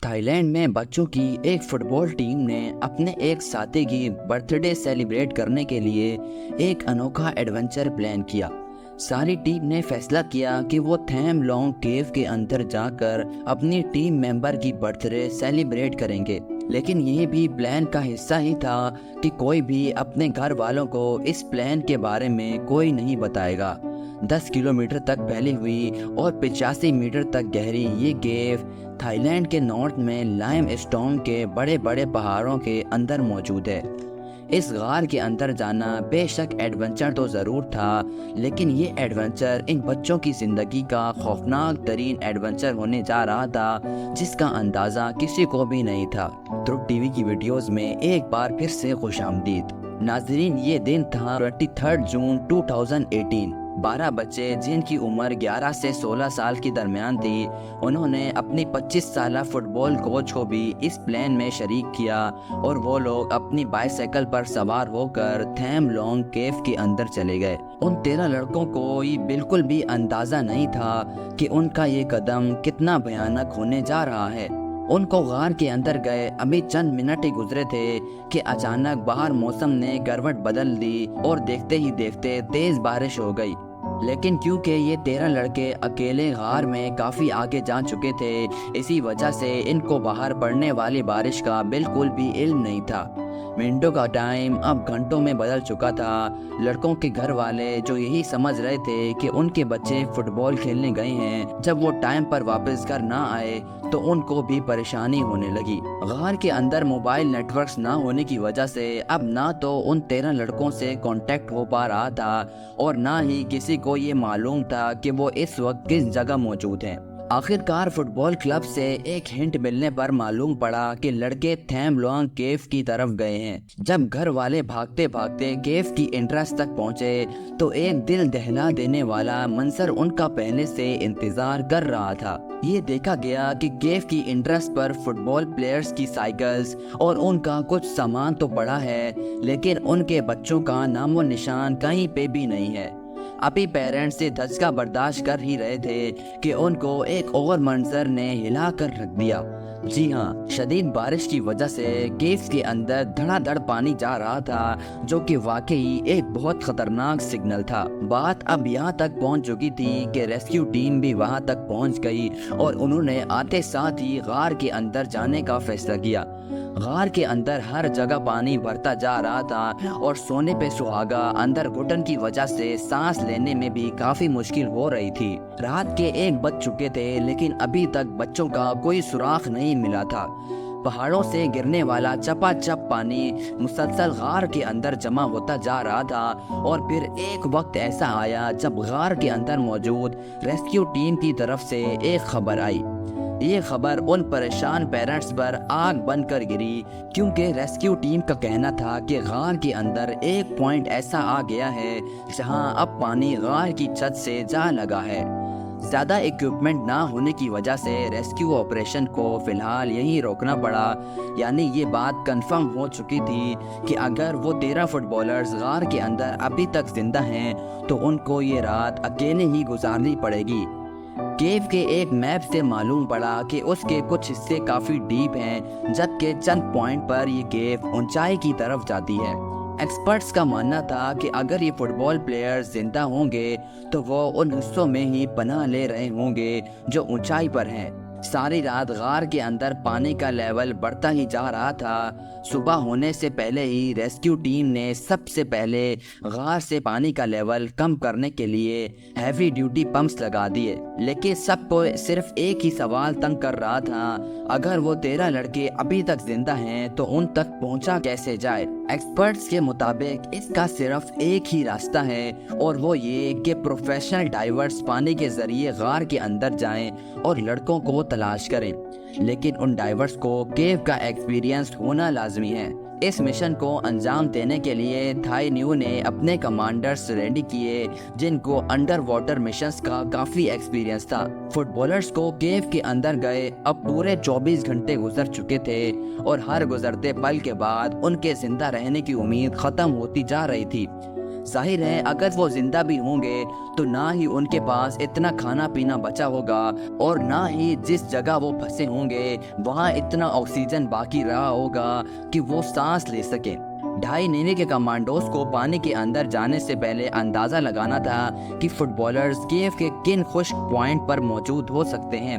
Thai land میں بچوں کی ایک فٹ بال ٹیم نے اپنے ایک ساتھی کی برتھ ڈے سیلیبریٹ کرنے کے لیے ایک انوکھا ایڈونچر پلان کیا۔ ساری ٹیم نے فیصلہ کیا کہ وہ تھیم لانگ کیو کے اندر جا کر اپنی ٹیم ممبر کی برتھ ڈے سیلیبریٹ کریں گے، لیکن یہ بھی پلان کا حصہ ہی تھا کہ کوئی بھی اپنے گھر والوں کو اس پلان کے بارے میں کوئی نہیں بتائے گا۔ 10 کلومیٹر تک پھیلی ہوئی اور 85 میٹر تک گہری یہ کیو تھائی لینڈ کے نارتھ میں لائم اسٹون کے بڑے بڑے پہاڑوں کے اندر موجود ہے۔ اس غار کے اندر جانا بے شک ایڈونچر تو ضرور تھا، لیکن یہ ایڈونچر ان بچوں کی زندگی کا خوفناک ترین ایڈونچر ہونے جا رہا تھا، جس کا اندازہ کسی کو بھی نہیں تھا۔ دھرو ٹی وی کی ویڈیوز میں ایک بار پھر سے خوش آمدید ناظرین۔ یہ دن تھا 23 جون 2018۔ 12 بچے جن کی عمر 11 سے 16 سال کے درمیان تھی، انہوں نے اپنی 25 سالہ فٹ بال کوچ کو بھی اس پلان میں شریک کیا، اور وہ لوگ اپنی بائی سائیکل پر سوار ہو کر تھیم لانگ کیو کے اندر چلے گئے۔ ان 13 لڑکوں کو یہ بالکل بھی اندازہ نہیں تھا کہ ان کا یہ قدم کتنا بھیانک ہونے جا رہا ہے۔ ان کو غار کے اندر گئے ابھی چند منٹ ہی گزرے تھے کہ اچانک باہر موسم نے کروٹ بدل دی اور دیکھتے ہی دیکھتے تیز بارش ہو گئی۔ لیکن کیونکہ یہ 13 لڑکے اکیلے غار میں کافی آگے جا چکے تھے، اسی وجہ سے ان کو باہر پڑنے والی بارش کا بالکل بھی علم نہیں تھا۔ منٹوں کا ٹائم اب گھنٹوں میں بدل چکا تھا۔ لڑکوں کے گھر والے جو یہی سمجھ رہے تھے کہ ان کے بچے فٹ بال کھیلنے گئے ہیں، جب وہ ٹائم پر واپس گھر نہ آئے تو ان کو بھی پریشانی ہونے لگی۔ غار کے اندر موبائل نیٹ ورکس نہ ہونے کی وجہ سے اب نہ تو ان 13 لڑکوں سے کانٹیکٹ ہو پا رہا تھا، اور نہ ہی کسی کو یہ معلوم تھا کہ وہ اس وقت کس جگہ موجود ہیں۔ آخرکار فٹ بال کلب سے ایک ہنٹ ملنے پر معلوم پڑا کہ لڑکے تھیم لانگ کیو کی طرف گئے ہیں۔ جب گھر والے بھاگتے بھاگتے کیو کی انٹرنس تک پہنچے تو ایک دل دہلا دینے والا منظر ان کا پہلے سے انتظار کر رہا تھا۔ یہ دیکھا گیا کہ کیو کی انٹرنس پر فٹ بال پلیئرز کی سائیکلز اور ان کا کچھ سامان تو پڑا ہے، لیکن ان کے بچوں کا نام و نشان کہیں پہ بھی نہیں ہے۔ ابھی پیرنٹس سے دھچکا برداشت کر ہی رہے تھے کہ ان کو ایک اور منظر نے ہلا کر رکھ دیا۔ جی ہاں، شدید بارش کی وجہ سے کیو کے اندر دھڑا دھڑ پانی جا رہا تھا، جو کہ واقعی ایک بہت خطرناک سگنل تھا۔ بات اب یہاں تک پہنچ چکی تھی کہ ریسکیو ٹیم بھی وہاں تک پہنچ گئی، اور انہوں نے آتے ساتھ ہی غار کے اندر جانے کا فیصلہ کیا۔ غار کے اندر ہر جگہ پانی بھرتا جا رہا تھا، اور سونے پہ سہاگا اندر گھٹن کی وجہ سے سانس لینے میں بھی کافی مشکل ہو رہی تھی۔ رات کے 1 بج چکے تھے، لیکن ابھی تک بچوں کا کوئی سراغ نہیں ملا تھا۔ پہاڑوں سے گرنے والا چپا چپ پانی مسلسل غار کے اندر جمع ہوتا جا رہا تھا، اور پھر ایک وقت ایسا آیا جب غار کے اندر موجود ریسکیو ٹیم کی طرف سے ایک خبر آئی۔ یہ خبر ان پریشان پیرنٹس پر آگ بن کر گری، کیونکہ ریسکیو ٹیم کا کہنا تھا کہ غار کے اندر ایک پوائنٹ ایسا آ گیا ہے جہاں اب پانی غار کی چھت سے جا لگا ہے۔ زیادہ ایکوپمنٹ نہ ہونے کی وجہ سے ریسکیو آپریشن کو فی الحال یہیں روکنا پڑا، یعنی یہ بات کنفرم ہو چکی تھی کہ اگر وہ 13 فٹ بالرز غار کے اندر ابھی تک زندہ ہیں تو ان کو یہ رات اکیلے ہی گزارنی پڑے گی۔ کیو کے ایک میپ سے معلوم پڑا کہ اس کے کچھ حصے کافی ڈیپ ہیں، جبکہ چند پوائنٹ پر یہ کیو اونچائی کی طرف جاتی ہے۔ ایکسپرٹس کا ماننا تھا کہ اگر یہ فٹ بال پلیئرز زندہ ہوں گے تو وہ ان حصوں میں ہی پناہ لے رہے ہوں گے جو اونچائی پر ہیں۔ ساری رات غار کے اندر پانی کا لیول بڑھتا ہی جا رہا تھا۔ صبح ہونے سے پہلے ہی ریسکیو ٹیم نے سب سے پہلے غار سے پانی کا لیول کم کرنے کے لیے ہیوی ڈیوٹی پمپس لگا دیے، لیکن سب کو صرف ایک ہی سوال تنگ کر رہا تھا، اگر وہ 13 لڑکے ابھی تک زندہ ہیں تو ان تک پہنچا کیسے جائے۔ ایکسپرٹس کے مطابق اس کا صرف ایک ہی راستہ ہے، اور وہ یہ کہ پروفیشنل ڈائیورز پانی کے ذریعے غار کے اندر جائیں اور لڑکوں کو تلاش کریں، لیکن ان ڈائیورز کو کیو کا ایکسپیرینس ہونا لازمی ہے۔ اس مشن کو انجام دینے کے لیے تھائی نیو نے اپنے کمانڈرز ریڈی کیے، جن کو انڈر واٹر مشنز کا کافی ایکسپیرینس تھا۔ فٹ بالرز کو کیو کے اندر گئے اب پورے 24 گھنٹے گزر چکے تھے، اور ہر گزرتے پل کے بعد ان کے زندہ رہنے کی امید ختم ہوتی جا رہی تھی۔ ظاہر ہے اگر وہ زندہ بھی ہوں گے تو نہ ہی ان کے پاس اتنا کھانا پینا بچا ہوگا اور نہ ہی جس جگہ وہ پھنسے ہوں گے وہاں اتنا آکسیجن باقی رہا ہوگا کہ وہ سانس لے سکیں۔ 2.5 نیوی کے کمانڈوز کو پانی کے اندر جانے سے پہلے اندازہ لگانا تھا کہ فٹ بالرز کیف کے کن خشک پوائنٹ پر موجود ہو سکتے ہیں۔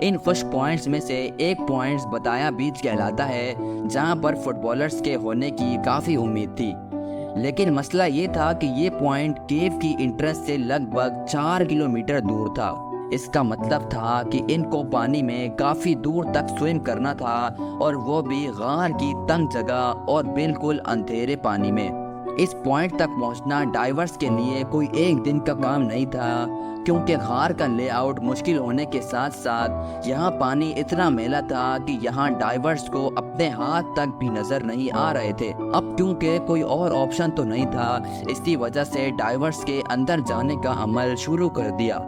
ان خشک پوائنٹس میں سے ایک پوائنٹس بتایا بیچ کہلاتا ہے جہاں پر فٹ بالرز کے ہونے کی کافی امید تھی، لیکن مسئلہ یہ تھا کہ یہ پوائنٹ کیف کی انٹرنس سے لگ بھگ 4 کلومیٹر دور تھا۔ اس کا مطلب تھا کہ ان کو پانی میں کافی دور تک سوئم کرنا تھا اور وہ بھی غار کی تنگ جگہ اور بالکل اندھیرے پانی میں۔ اس پوائنٹ تک پہنچنا ڈائیورز کے لیے کوئی ایک دن کا کام نہیں تھا، کیونکہ غار کا لے آؤٹ مشکل ہونے کے ساتھ ساتھ یہاں پانی اتنا میلا تھا کہ یہاں ڈائیورز کو اپنے ہاتھ تک بھی نظر نہیں آ رہے تھے۔ اب کیونکہ کوئی اور آپشن تو نہیں تھا، اسی وجہ سے ڈائیورز کے اندر جانے کا عمل شروع کر دیا۔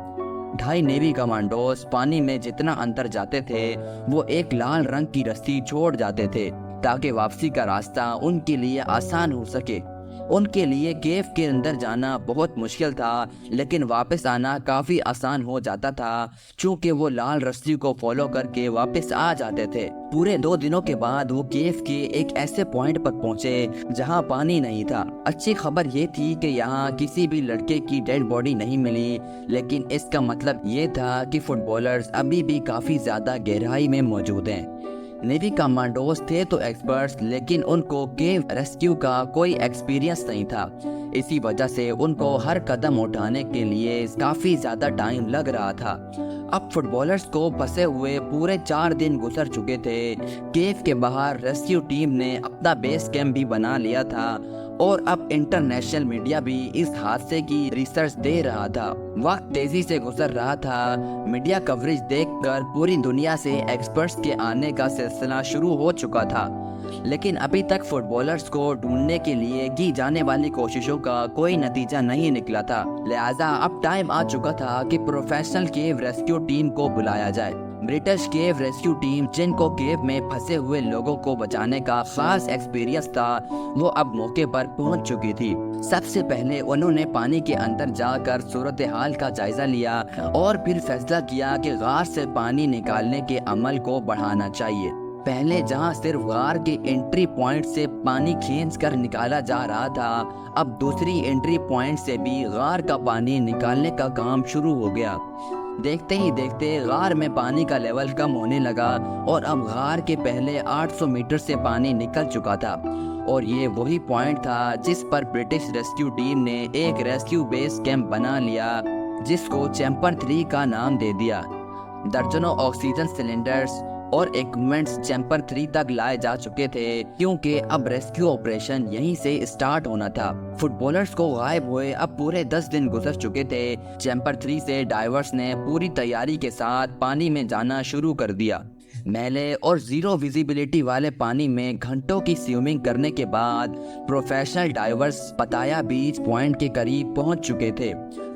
2.5 نیوی کمانڈوز پانی میں جتنا اندر جاتے تھے وہ ایک لال رنگ کی رسی چھوڑ جاتے تھے تاکہ واپسی کا راستہ ان کے لیے آسان ہو سکے۔ ان کے لیے کیف کے اندر جانا بہت مشکل تھا، لیکن واپس آنا کافی آسان ہو جاتا تھا چونکہ وہ لال رسی کو فالو کر کے واپس آ جاتے تھے۔ پورے 2 دنوں کے بعد وہ کیف کے ایک ایسے پوائنٹ پر پہنچے جہاں پانی نہیں تھا۔ اچھی خبر یہ تھی کہ یہاں کسی بھی لڑکے کی ڈیڈ باڈی نہیں ملی، لیکن اس کا مطلب یہ تھا کہ فٹ بالرز ابھی بھی کافی زیادہ گہرائی میں موجود ہیں۔ نیوی کمانڈوز تھے تو ایکسپرٹس، لیکن ان کو کیو ریسکیو کا کوئی ایکسپیرینس نہیں تھا، اسی وجہ سے ان کو ہر قدم اٹھانے کے لیے کافی زیادہ ٹائم لگ رہا تھا۔ اب فٹ بالرز کو پھنسے ہوئے پورے 4 دن گزر چکے تھے۔ کیف کے باہر ریسکیو ٹیم نے اپنا بیس کیمپ بھی بنا لیا تھا اور اب انٹرنیشنل میڈیا بھی اس حادثے کی ریسرچ دے رہا تھا۔ وقت تیزی سے گزر رہا تھا۔ میڈیا کوریج دیکھ کر پوری دنیا سے ایکسپرٹس کے آنے کا سلسلہ شروع ہو چکا تھا، لیکن ابھی تک فٹ بالرز کو ڈھونڈنے کے لیے کی جانے والی کوششوں کا کوئی نتیجہ نہیں نکلا تھا۔ لہٰذا اب ٹائم آ چکا تھا کہ پروفیشنل کیو ریسکیو ٹیم کو بلایا جائے۔ برٹش کیو ریسکیو ٹیم، جن کو کیو میں پھنسے ہوئے لوگوں کو بچانے کا خاص ایکسپیرینس تھا، وہ اب موقع پر پہنچ چکی تھی۔ سب سے پہلے انہوں نے پانی کے اندر جا کر صورتحال کا جائزہ لیا اور پھر فیصلہ کیا کہ غار سے پانی نکالنے کے عمل کو بڑھانا چاہیے۔ پہلے جہاں صرف غار کے انٹری پوائنٹ سے پانی کھینچ کر نکالا جا رہا تھا، اب دوسری انٹری پوائنٹ سے بھی غار کا پانی نکالنے کا کام شروع ہو گیا۔ دیکھتے ہی دیکھتے غار میں پانی کا لیول کم ہونے لگا اور اب غار کے پہلے 800 میٹر سے پانی نکل چکا تھا، اور یہ وہی پوائنٹ تھا جس پر برٹش ریسکیو ٹیم نے ایک ریسکیو بیس کیمپ بنا لیا جس کو چیمبر 3 کا نام دے دیا۔ درجنوں آکسیجن سلنڈرز اور ایکوپمنٹس چیمبر 3 تک لائے جا چکے تھے کیونکہ اب ریسکیو آپریشن یہیں سے اسٹارٹ ہونا تھا۔ فٹ بالرز کو غائب ہوئے اب پورے 10 دن گزر چکے تھے۔ چیمبر 3 سے ڈائیورز نے پوری تیاری کے ساتھ پانی میں جانا شروع کر دیا۔ میلے اور زیرو ویزیبلٹی والے پانی میں گھنٹوں کی سوئمنگ کرنے کے بعد پروفیشنل ڈائیورز پتایا بیچ پوائنٹ کے قریب پہنچ چکے تھے۔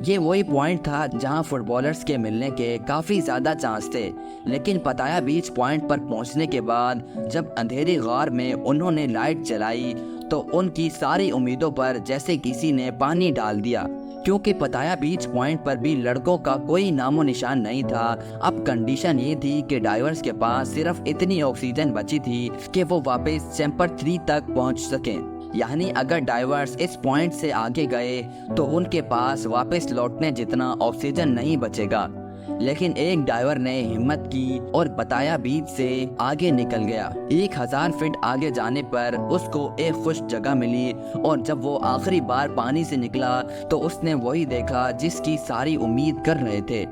یہ وہی پوائنٹ تھا جہاں فٹ بالرز کے ملنے کے کافی زیادہ چانس تھے، لیکن پتایا بیچ پوائنٹ پر پہنچنے کے بعد جب اندھیری غار میں انہوں نے لائٹ جلائی تو ان کی ساری امیدوں پر جیسے کسی نے پانی ڈال دیا، کیونکہ پتایا بیچ پوائنٹ پر بھی لڑکوں کا کوئی نام و نشان نہیں تھا۔ اب کنڈیشن یہ تھی کہ ڈائیورز کے پاس صرف اتنی آکسیجن بچی تھی کہ وہ واپس چیمبر 3 تک پہنچ سکیں، یعنی اگر ڈائیورز اس پوائنٹ سے آگے گئے تو ان کے پاس واپس لوٹنے جتنا آکسیجن نہیں بچے گا۔ لیکن ایک ڈائیور نے ہمت کی اور پتایا بیچ سے آگے نکل گیا۔ 1000 فٹ آگے جانے پر اس کو ایک خشک جگہ ملی، اور جب وہ آخری بار پانی سے نکلا تو اس نے وہی دیکھا جس کی ساری امید کر رہے تھے۔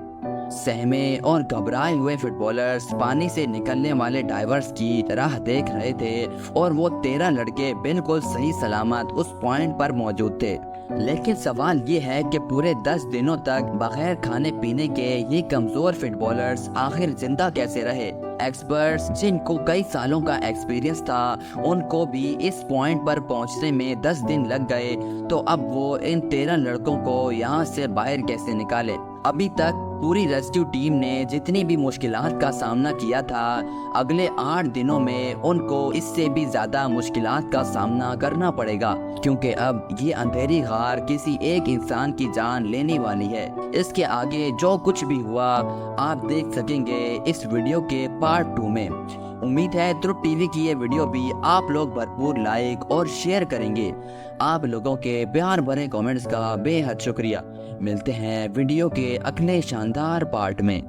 سہمے اور گھبرائے ہوئے فٹ بالرز پانی سے نکلنے والے ڈائیورز کی راہ دیکھ رہے تھے، اور وہ 13 لڑکے بالکل صحیح سلامت اس پوائنٹ پر موجود تھے۔ لیکن سوال یہ ہے کہ پورے 10 دنوں تک بغیر کھانے پینے کے یہ کمزور فٹ بالرز آخر زندہ کیسے رہے؟ ایکسپرٹس، جن کو کئی سالوں کا ایکسپیرینس تھا، ان کو بھی اس پوائنٹ پر پہنچنے میں 10 دن لگ گئے، تو اب وہ ان 13 لڑکوں کو یہاں سے باہر کیسے نکالے؟ ابھی تک پوری ریسکیو ٹیم نے جتنی بھی مشکلات کا سامنا کیا تھا، اگلے 8 دنوں میں ان کو اس سے بھی زیادہ مشکلات کا سامنا کرنا پڑے گا، کیونکہ اب یہ اندھیری غار کسی ایک انسان کی جان لینے والی ہے۔ اس کے آگے جو کچھ بھی ہوا آپ دیکھ سکیں گے اس ویڈیو کے پارٹ 2 میں۔ امید ہے ترک ٹی وی کی یہ ویڈیو بھی آپ لوگ بھرپور لائک اور شیئر کریں گے۔ آپ لوگوں کے پیار بھرے کامنٹس کا بے حد شکریہ۔ ملتے ہیں ویڈیو کے اگلے شاندار پارٹ میں۔